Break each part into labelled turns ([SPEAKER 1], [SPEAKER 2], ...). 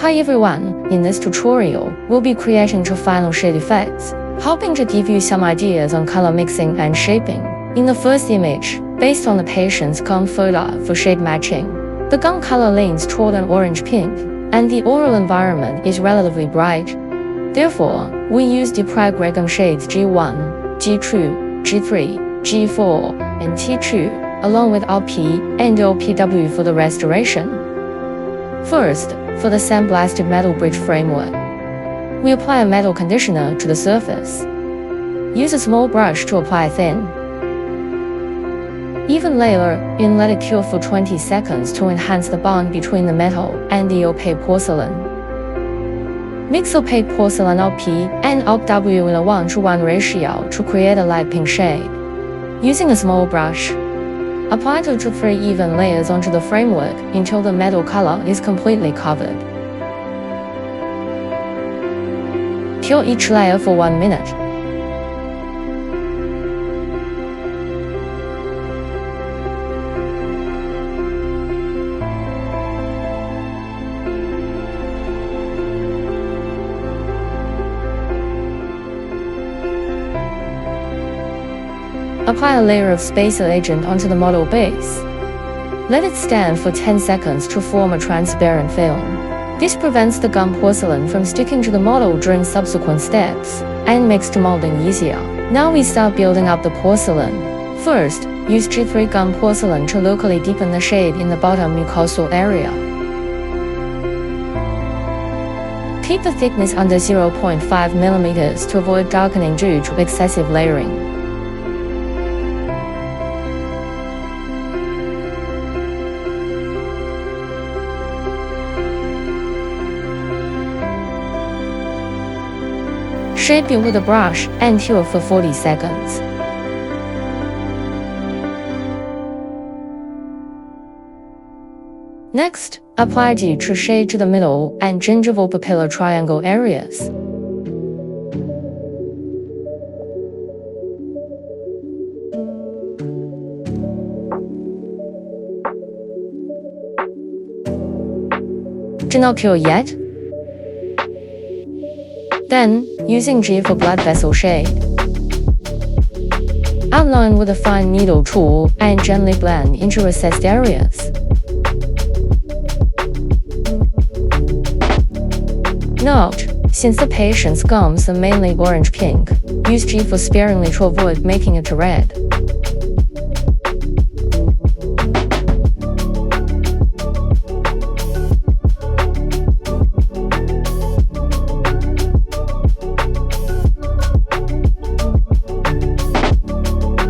[SPEAKER 1] Hi everyone, in this tutorial, we'll be creating two final shade effects, hoping to give you some ideas on color mixing and shaping. In the first image, based on the patient's gum photo for shade matching, the gum color leans toward an orange-pink, and the oral environment is relatively bright. Therefore, we use Deprag ReGum shades G1, G2, G3, G4, and T2, along with RP and OPW for the restoration. First, for the sandblasted metal bridge framework, we apply a metal conditioner to the surface. Use a small brush to apply thin, even layer and let it cure for 20 seconds to enhance the bond between the metal and the opaque porcelain. Mix opaque porcelain RP and OPW in a 1:1 ratio to create a light pink shade. Using a small brush, apply 2 to 3 even layers onto the framework until the metal color is completely covered. Cure each layer for 1 minute. Apply a layer of spacer agent onto the model base. Let it stand for 10 seconds to form a transparent film. This prevents the gum porcelain from sticking to the model during subsequent steps, and makes demolding easier. Now we start building up the porcelain. First, use G3 gum porcelain to locally deepen the shade in the bottom mucosal area. Keep the thickness under 0.5 mm to avoid darkening due to excessive layering. Shape it with a brush and cure for 40 seconds. Next, apply G2 shade to the middle and gingival pupillar triangle areas. Do not cure yet? Then, using G for blood vessel shade, outline with a fine needle tool and gently blend into recessed areas. Note, since the patient's gums are mainly orange-pink, use G for sparingly to avoid making it red.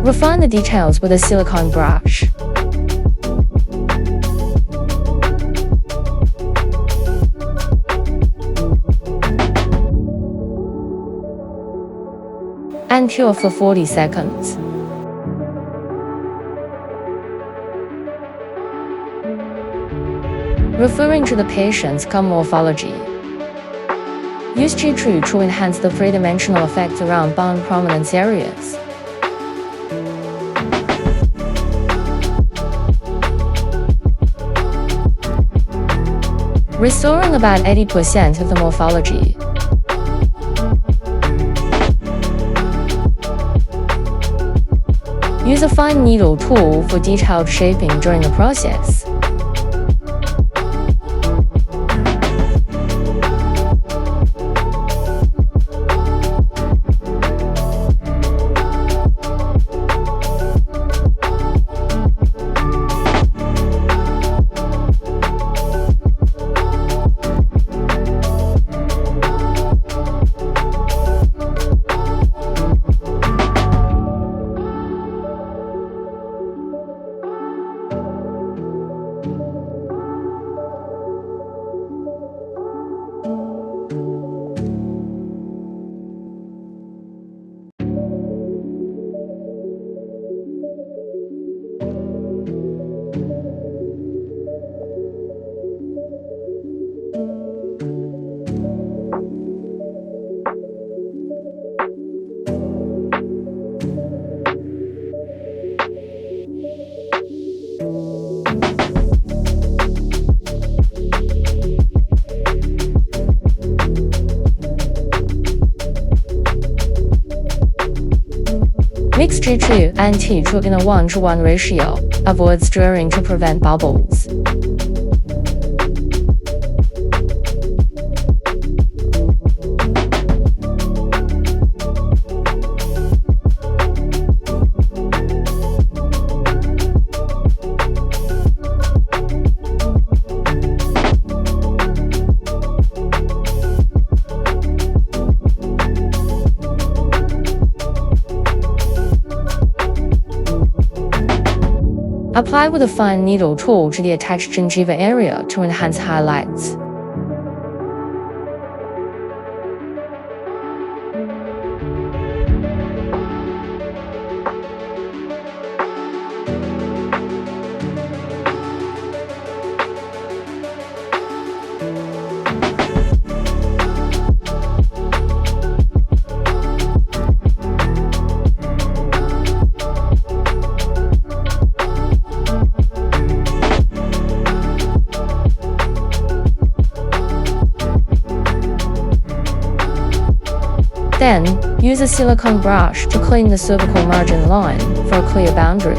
[SPEAKER 1] Refine the details with a silicone brush. And cure for 40 seconds. Referring to the patient's gum morphology, use G2 to enhance the three-dimensional effects around bond prominence areas. Restoring about 80% of the morphology. Use a fine needle tool for detailed shaping during the process. Mix G2 and T2 in a 1:1 ratio. Avoid stirring to prevent bubbles. Apply with a fine needle tool to the attached gingiva area to enhance highlights. Then, use a silicone brush to clean the cervical margin line for a clear boundary.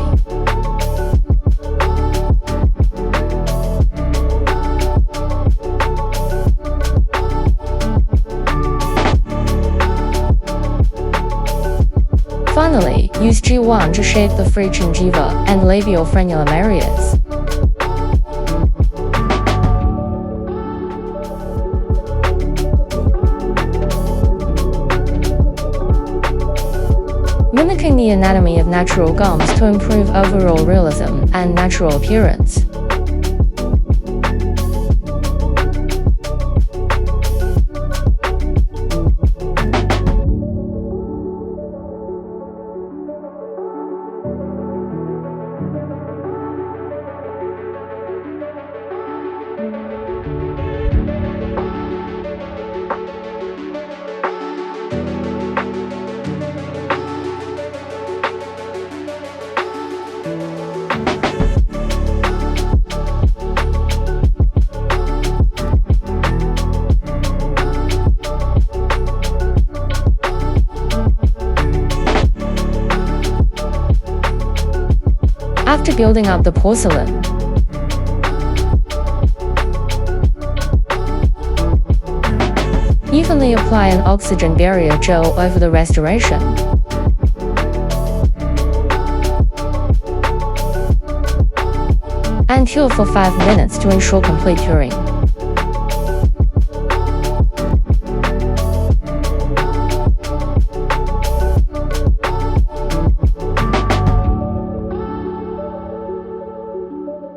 [SPEAKER 1] Finally, use G1 to shape the free gingiva and labial frenulum areas. Mimicking the anatomy of natural gums to improve overall realism and natural appearance. After building up the porcelain, evenly apply an oxygen barrier gel over the restoration. And cure for 5 minutes to ensure complete curing.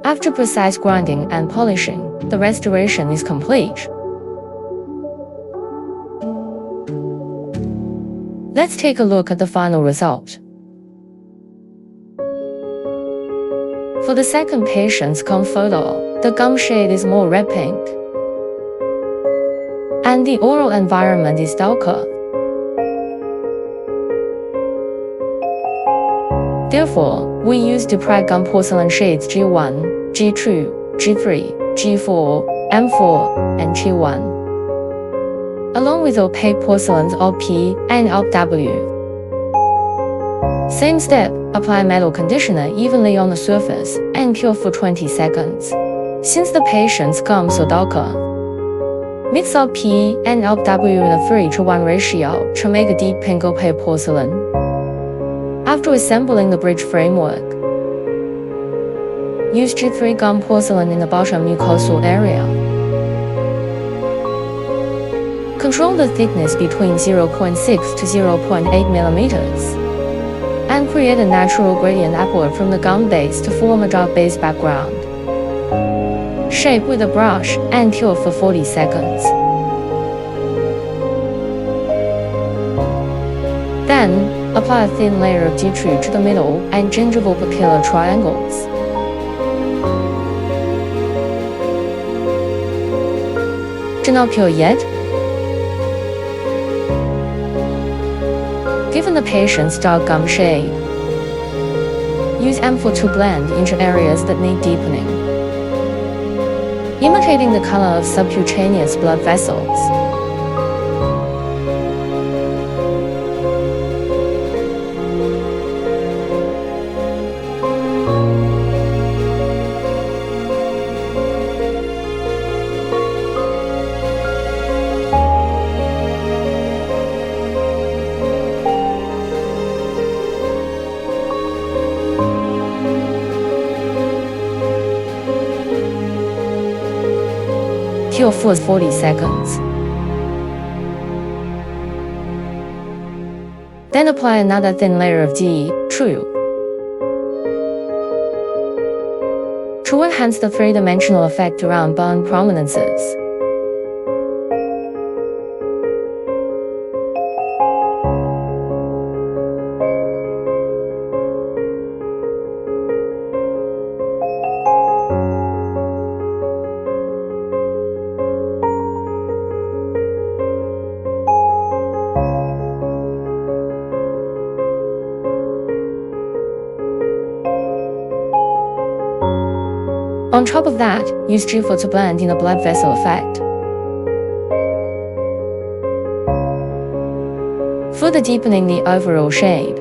[SPEAKER 1] After precise grinding and polishing, the restoration is complete. Let's take a look at the final result. For the second patient's gum photo, the gum shade is more red pink, and the oral environment is darker. Therefore, we use Deprag gum porcelain shades G1, G2, G3, G4, M4, and G1, along with opaque porcelains OP and OPW. Same step, apply metal conditioner evenly on the surface and cure for 20 seconds. Since the patient's gums are darker, mix OP and OPW in a 3:1 ratio to make a deep pink opaque porcelain. After assembling the bridge framework, use G3 gum porcelain in the bottom mucosal area. Control the thickness between 0.6 to 0.8 millimeters, and create a natural gradient upward from the gum base to form a dark base background. Shape with a brush and cure for 40 seconds. Then, apply a thin layer of G2 to the middle and gingival papilla triangles. Do not peel yet? Given the patient's dark gum shade, use M4 to blend into areas that need deepening, imitating the color of subcutaneous blood vessels. Cure for 40 seconds. Then apply another thin layer of Deprag to enhance the three-dimensional effect around bone prominences. On top of that, use gingival to blend in the blood vessel effect. Further deepening the overall shape.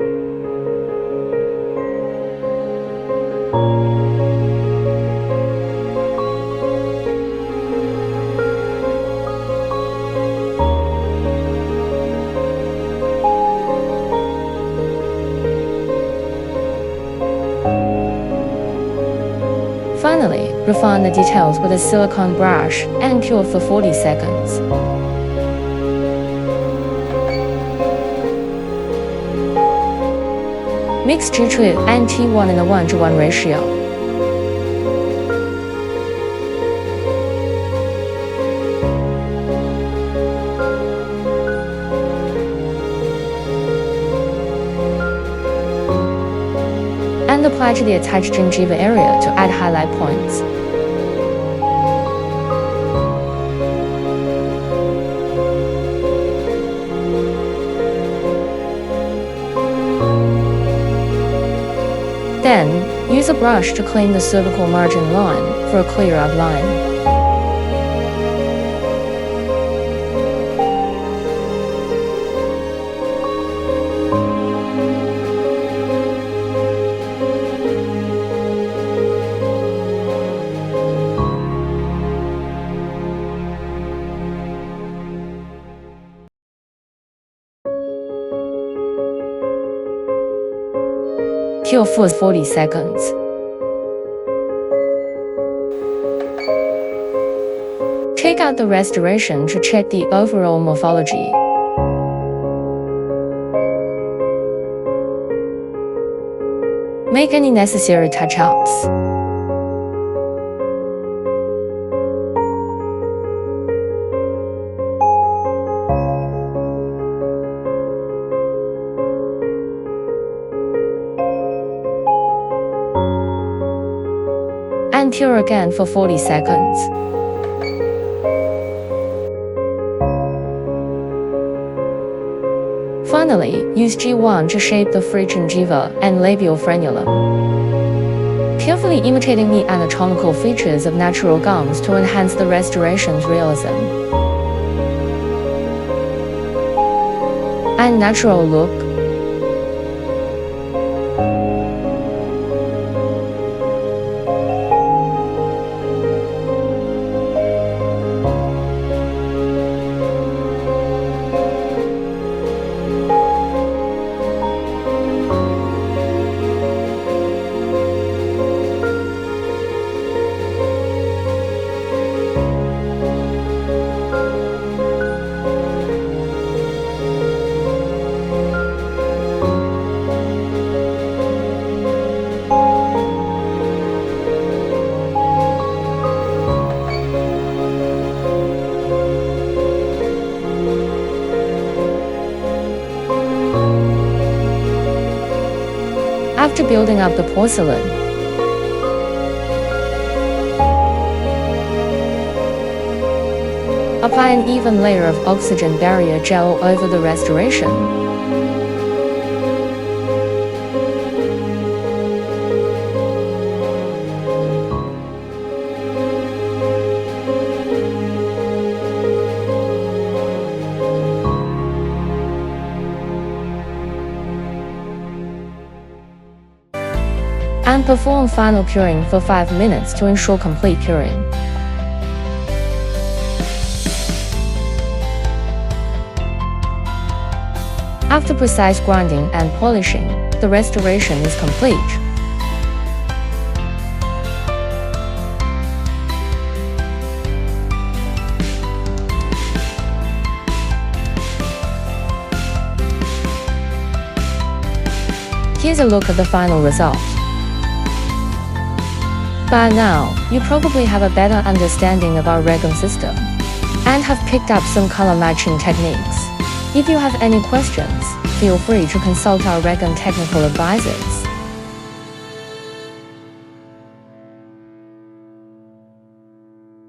[SPEAKER 1] Finally, refine the details with a silicone brush and cure for 40 seconds. Mix Deprag and T1 in a 1:1 ratio. And apply to the attached gingiva area to add highlight points. Then, use a brush to clean the cervical margin line for a clear outline. Cure for 40 seconds. Take out the restoration to check the overall morphology. Make any necessary touch-ups. And cure again for 40 seconds. Finally, use G1 to shape the free gingiva and labial frenulum, carefully imitating the anatomical features of natural gums to enhance the restoration's realism and natural look. After building up the porcelain, apply an even layer of oxygen barrier gel over the restoration. And perform final curing for 5 minutes to ensure complete curing. After precise grinding and polishing, the restoration is complete. Here's a look at the final result. By now, you probably have a better understanding of our ReGum system and have picked up some color matching techniques. If you have any questions, feel free to consult our ReGum technical advisors.